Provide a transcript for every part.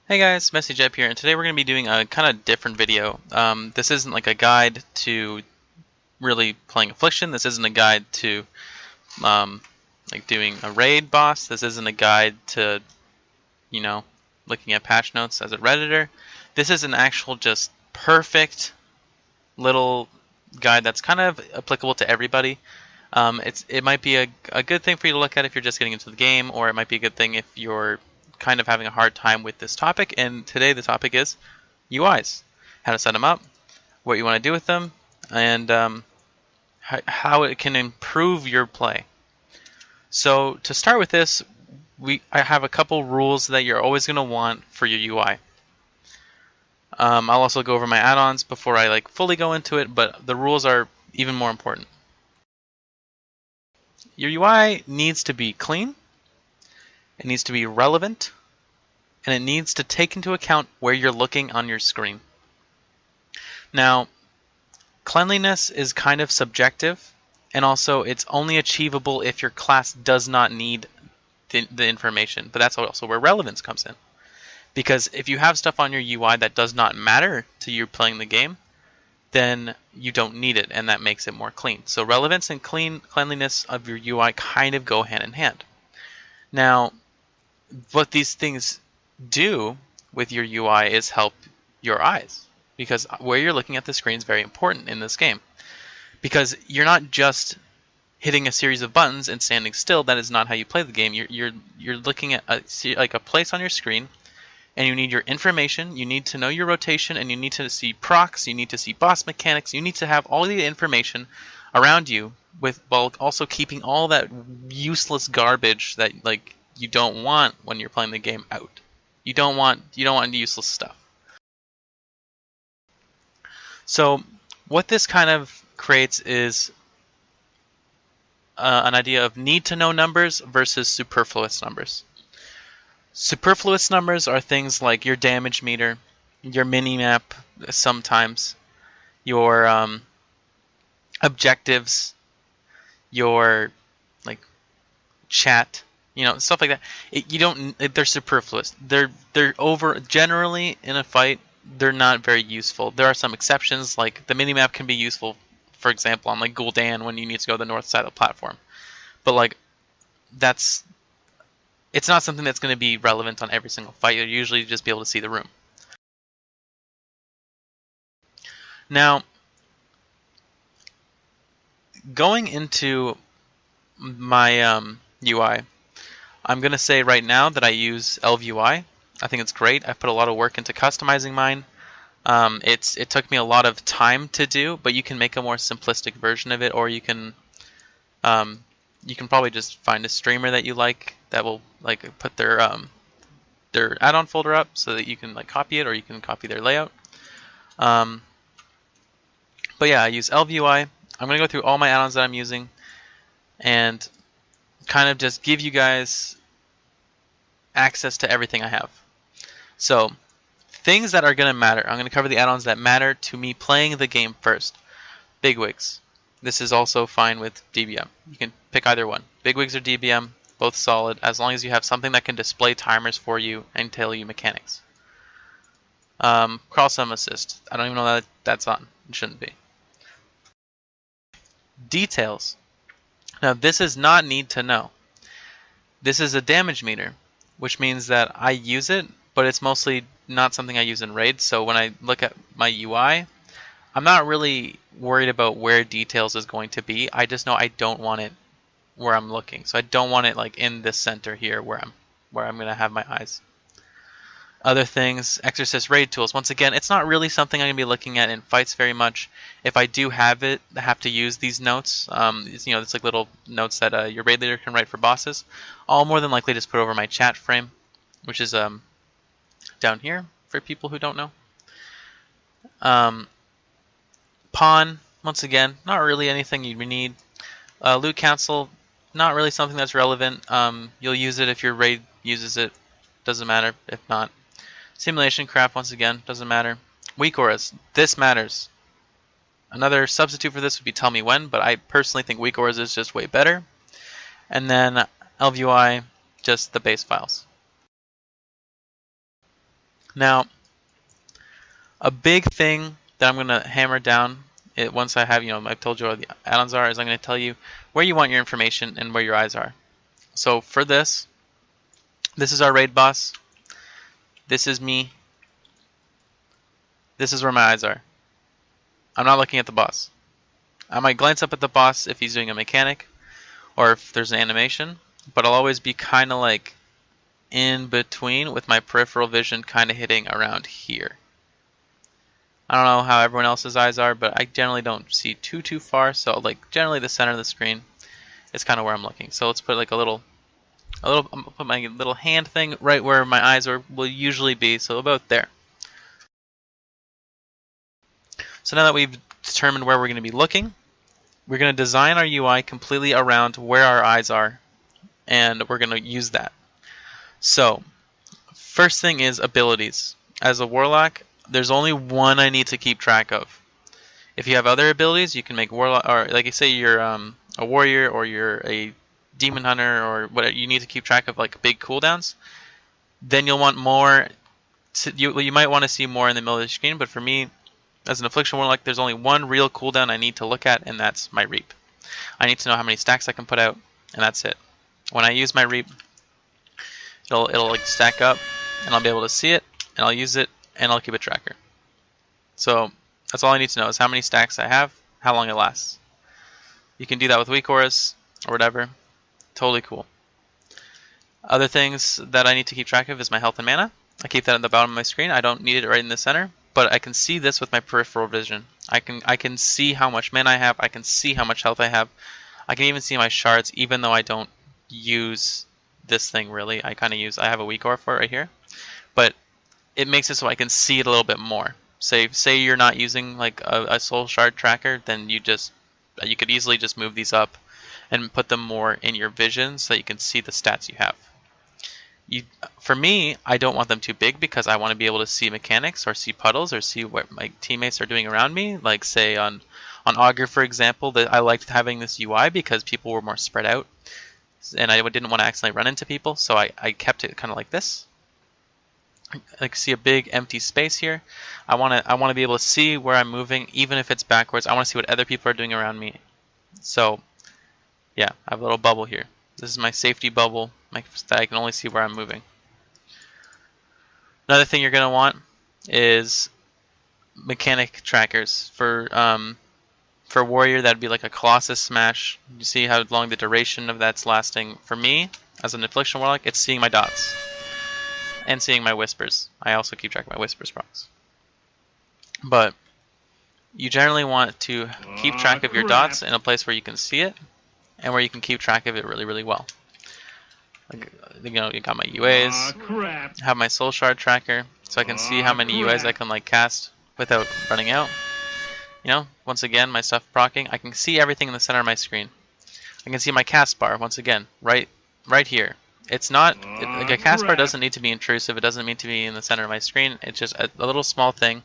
Hey guys, Message Up here, and today we're going to be doing a kind of different video. This isn't like a guide to really playing Affliction. This isn't a guide to um, like doing a raid boss. This isn't a guide to, you know, looking at patch notes as a Redditor. This is an actual just perfect little guide that's kind of applicable to everybody. It might be a good thing for you to look at if you're just getting into the game, or it might be a good thing if you're kind of having a hard time with this topic. And today the topic is UIs, how to set them up, what you want to do with them, and how it can improve your play. So to start with this, I have a couple rules that you're always going to want for your UI. I'll also go over my add-ons before I fully go into it, but the rules are even more important. Your UI needs to be clean, it needs to be relevant, and it needs to take into account where you're looking on your screen. Now, cleanliness is kind of subjective, and also it's only achievable if your class does not need the information, but that's also where relevance comes in. Because if you have stuff on your UI that does not matter to you playing the game, then you don't need it, and that makes it more clean. So relevance and cleanliness of your UI kind of go hand in hand. Now, what these things do with your UI is help your eyes, because where you're looking at the screen is very important in this game, because you're not just hitting a series of buttons and standing still. That is not how you play the game. You're looking at a place on your screen, and you need your information, you need to know your rotation, and you need to see procs, you need to see boss mechanics, you need to have all the information around you, while also keeping all that useless garbage that you don't want when you're playing the game out. You don't want useless stuff. So what this kind of creates is an idea of need to know numbers versus superfluous numbers. Superfluous numbers are things like your damage meter, your minimap sometimes, your objectives, your chat, stuff like that. They're superfluous. They're over generally in a fight. They're not very useful. There are some exceptions, like the minimap can be useful, for example, on Gul'dan when you need to go to the north side of the platform. But it's not something that's going to be relevant on every single fight. You'll usually just be able to see the room. Now, going into my UI, I'm going to say right now that I use ElvUI. I think it's great. I've put a lot of work into customizing mine. It took me a lot of time to do, but you can make a more simplistic version of it, or you can probably just find a streamer that you like that will put their add-on folder up so that you can copy it, or you can copy their layout. But yeah, I use ElvUI. I'm going to go through all my add-ons that I'm using and kind of just give you guys access to everything I have. So, things that are going to matter. I'm going to cover the add-ons that matter to me playing the game first. Bigwigs. This is also fine with DBM. You can pick either one. Bigwigs or DBM, both solid, as long as you have something that can display timers for you and tell you mechanics. Crawl Sum Assist. I don't even know that that's on. It shouldn't be. Details. Now, this is not need to know. This is a damage meter, which means that I use it, but it's mostly not something I use in raids. So when I look at my UI, I'm not really worried about where details is going to be. I just know I don't want it where I'm looking. So I don't want it in the center here where I'm going to have my eyes. Other things, Exorcist raid tools. Once again, it's not really something I'm going to be looking at in fights very much. If I do have it, I have to use these notes. It's little notes that your raid leader can write for bosses. I'll more than likely just put over my chat frame, which is down here for people who don't know. Pawn, once again, not really anything you need. Loot Council, not really something that's relevant. You'll use it if your raid uses it. Doesn't matter if not. Simulation Craft, once again, doesn't matter. Weak Auras, this matters. Another substitute for this would be Tell Me When, but I personally think Weak Auras is just way better. And then ElvUI, just the base files. Now, a big thing that I'm going to hammer down once I have, I've told you what the add-ons are, is I'm going to tell you where you want your information and where your eyes are. So for this is our raid boss. This is me. This is where my eyes are. I'm not looking at the boss. I might glance up at the boss if he's doing a mechanic or if there's an animation, but I'll always be kind of like in between with my peripheral vision kind of hitting around here. I don't know how everyone else's eyes are, but I generally don't see too far, so like generally the center of the screen is kind of where I'm looking. So let's put like I'm gonna put my little hand thing right where my eyes will usually be, so about there. So now that we've determined where we're going to be looking, we're going to design our UI completely around where our eyes are, and we're going to use that. So first thing is abilities. As a warlock, there's only one I need to keep track of. If you have other abilities, you can make warlock, or like you say you're a warrior or you're a demon hunter or whatever, you need to keep track of like big cooldowns. Then you'll want more. You might want to see more in the middle of the screen, but for me, as an affliction warlock, there's only one real cooldown I need to look at, and that's my reap. I need to know how many stacks I can put out, and that's it. When I use my reap, it'll like stack up, and I'll be able to see it, and I'll use it, and I'll keep a tracker. So that's all I need to know is how many stacks I have, how long it lasts. You can do that with weak auras or whatever. Totally cool. Other things that I need to keep track of is my health and mana. I keep that at the bottom of my screen. I don't need it right in the center, but I can see this with my peripheral vision. I can see how much mana I have. I can see how much health I have. I can even see my shards, even though I don't use this thing really. I have a weak aura for it right here, but it makes it so I can see it a little bit more. Say you're not using like a soul shard tracker, then you could easily just move these up and put them more in your vision so that you can see the stats you have. For me, I don't want them too big because I want to be able to see mechanics or see puddles or see what my teammates are doing around me. Like say on Augur, for example, that I liked having this UI because people were more spread out, and I didn't want to accidentally run into people, so I kept it kind of like this. I can see a big empty space here. I want to be able to see where I'm moving, even if it's backwards. I want to see what other people are doing around me. So yeah, I have a little bubble here. This is my safety bubble, that I can only see where I'm moving. Another thing you're going to want is mechanic trackers. For warrior, that'd be like a Colossus smash. You see how long the duration of that's lasting. For me, as an affliction warlock, it's seeing my dots and seeing my whispers. I also keep track of my whispers procs. But you generally want to keep track of your dots in a place where you can see it and where you can keep track of it really, really well. Like, you got my UAs, have my soul shard tracker, so I can see how many UAs I can like cast without running out. Once again, my stuff procking. I can see everything in the center of my screen. I can see my cast bar once again, right here. It's not like a cast bar doesn't need to be intrusive. It doesn't need to be in the center of my screen. It's just a little small thing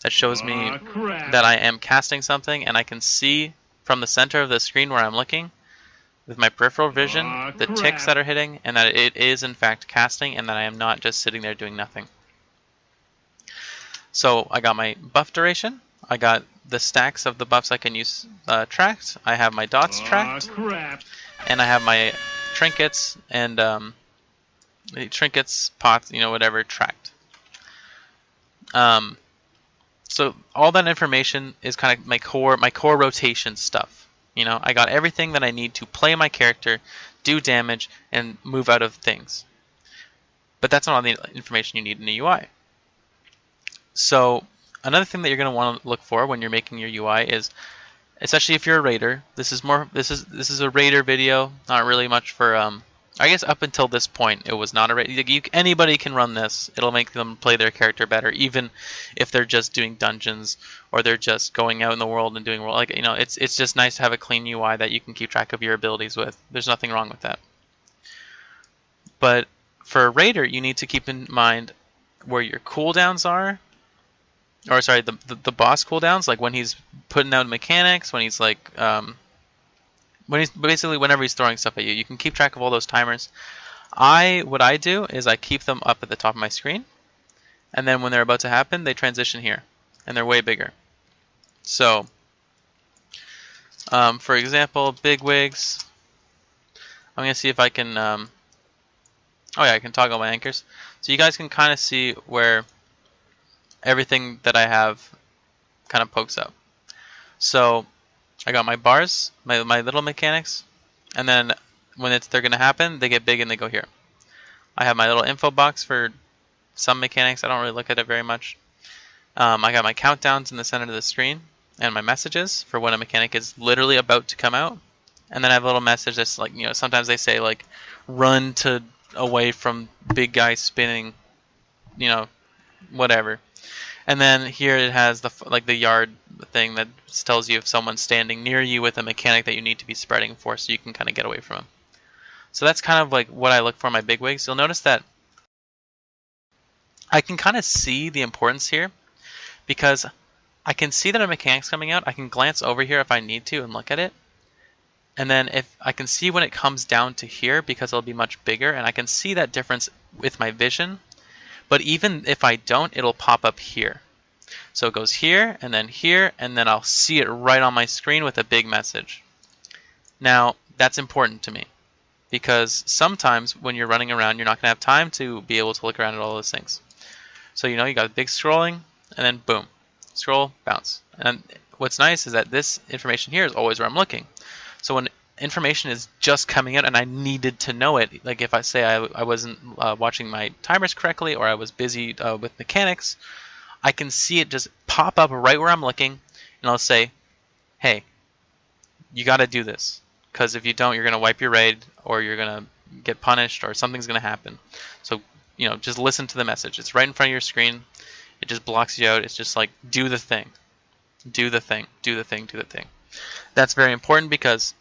that shows me that I am casting something, and I can see from the center of the screen where I'm looking with my peripheral vision the ticks that are hitting, and that it is in fact casting, and that I am not just sitting there doing nothing. So I got my buff duration. I got the stacks of the buffs I can use tracked. I have my dots tracked, and I have my trinkets and trinkets, pots, whatever, tracked. So all that information is kind of my core rotation stuff. I got everything that I need to play my character, do damage, and move out of things. But that's not all the information you need in a UI. So another thing that you're going to want to look for when you're making your UI is, especially if you're a raider, this is a raider video, not really much for I guess up until this point it was not a raider. Anybody can run this. It'll make them play their character better, even if they're just doing dungeons or they're just going out in the world and doing world. It's just nice to have a clean UI that you can keep track of your abilities with. There's nothing wrong with that. But for a raider, you need to keep in mind where your cooldowns are. Or sorry, the boss cooldowns, like when he's putting out mechanics, when he's like basically whenever he's throwing stuff at you. You can keep track of all those timers. What I do is I keep them up at the top of my screen, and then when they're about to happen, they transition here, and they're way bigger. So, for example, big wigs. I'm going to see if I can, oh yeah, I can toggle my anchors. So you guys can kind of see where everything that I have kind of pokes up. So I got my bars, my little mechanics, and then when they're going to happen, they get big and they go here. I have my little info box for some mechanics. I don't really look at it very much. I got my countdowns in the center of the screen and my messages for when a mechanic is literally about to come out. And then I have a little message that's like, sometimes they say like, run to away from big guy spinning, whatever. And then here it has the yard thing that tells you if someone's standing near you with a mechanic that you need to be spreading for, so you can kind of get away from them. So that's kind of like what I look for in my bigwigs. You'll notice that I can kind of see the importance here because I can see that a mechanic's coming out. I can glance over here if I need to and look at it. And then if I can see when it comes down to here because it'll be much bigger, and I can see that difference with my vision. But even if I don't, it'll pop up here. So it goes here, and then I'll see it right on my screen with a big message. Now, that's important to me because sometimes when you're running around, you're not going to have time to be able to look around at all those things. So, you got big scrolling, and then boom, scroll, bounce. And what's nice is that this information here is always where I'm looking. So when information is just coming out and I needed to know it, like if I say I wasn't watching my timers correctly or I was busy with mechanics, I can see it just pop up right where I'm looking, and I'll say, hey, you got to do this, because if you don't, you're going to wipe your raid or you're going to get punished or something's going to happen. So, just listen to the message. It's right in front of your screen. It just blocks you out. It's just like, do the thing. Do the thing. Do the thing. Do the thing. That's very important because,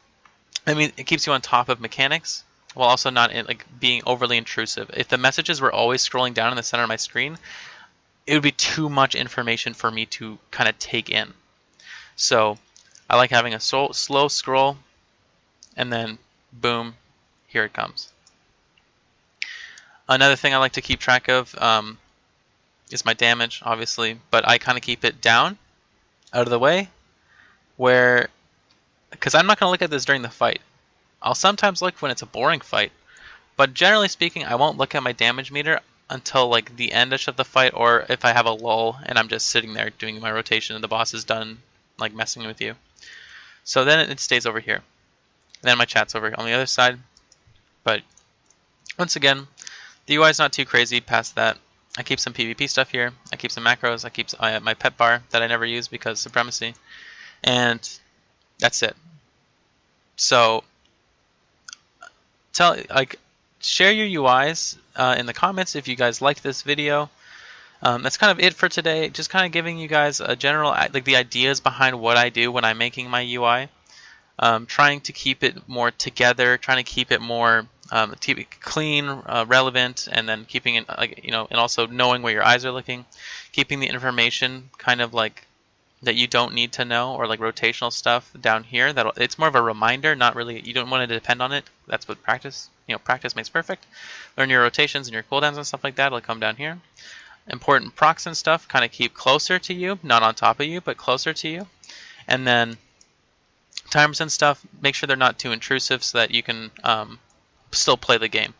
it keeps you on top of mechanics while also not being overly intrusive. If the messages were always scrolling down in the center of my screen, it would be too much information for me to kind of take in. So I like having a slow scroll, and then boom, here it comes. Another thing I like to keep track of is my damage, obviously, but I kind of keep it down, out of the way, because I'm not going to look at this during the fight. I'll sometimes look when it's a boring fight, but generally speaking, I won't look at my damage meter until like the end-ish of the fight, or if I have a lull and I'm just sitting there doing my rotation and the boss is done like messing with you. So then it stays over here. And then my chat's over on the other side. But once again, the UI is not too crazy past that. I keep some PvP stuff here. I keep some macros. I keep my pet bar that I never use because supremacy. And that's it. So share your UIs in the comments if you guys liked this video. That's kind of it for today. Just kind of giving you guys a general, the ideas behind what I do when I'm making my UI. Trying to keep it more together, trying to keep it more clean, relevant, and then keeping it, and also knowing where your eyes are looking. Keeping the information kind of that you don't need to know, or rotational stuff down here. It's more of a reminder, not really. You don't want to depend on it. That's what practice. Practice makes perfect. Learn your rotations and your cooldowns and stuff like that. It'll come down here. Important procs and stuff kind of keep closer to you, not on top of you, but closer to you. And then timers and stuff, make sure they're not too intrusive so that you can still play the game.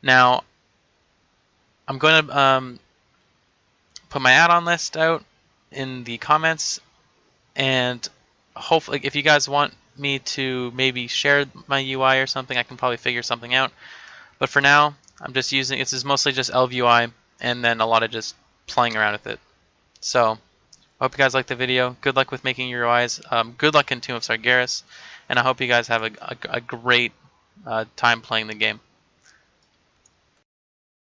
Now, I'm going to put my add-on list out in the comments, and hopefully if you guys want me to maybe share my UI or something, I can probably figure something out. But for now, I'm just using, this is mostly just ELV UI and then a lot of just playing around with it. So I hope you guys liked the video. Good luck with making your UIs. Good luck in Tomb of Sargeras, and I hope you guys have a great time playing the game.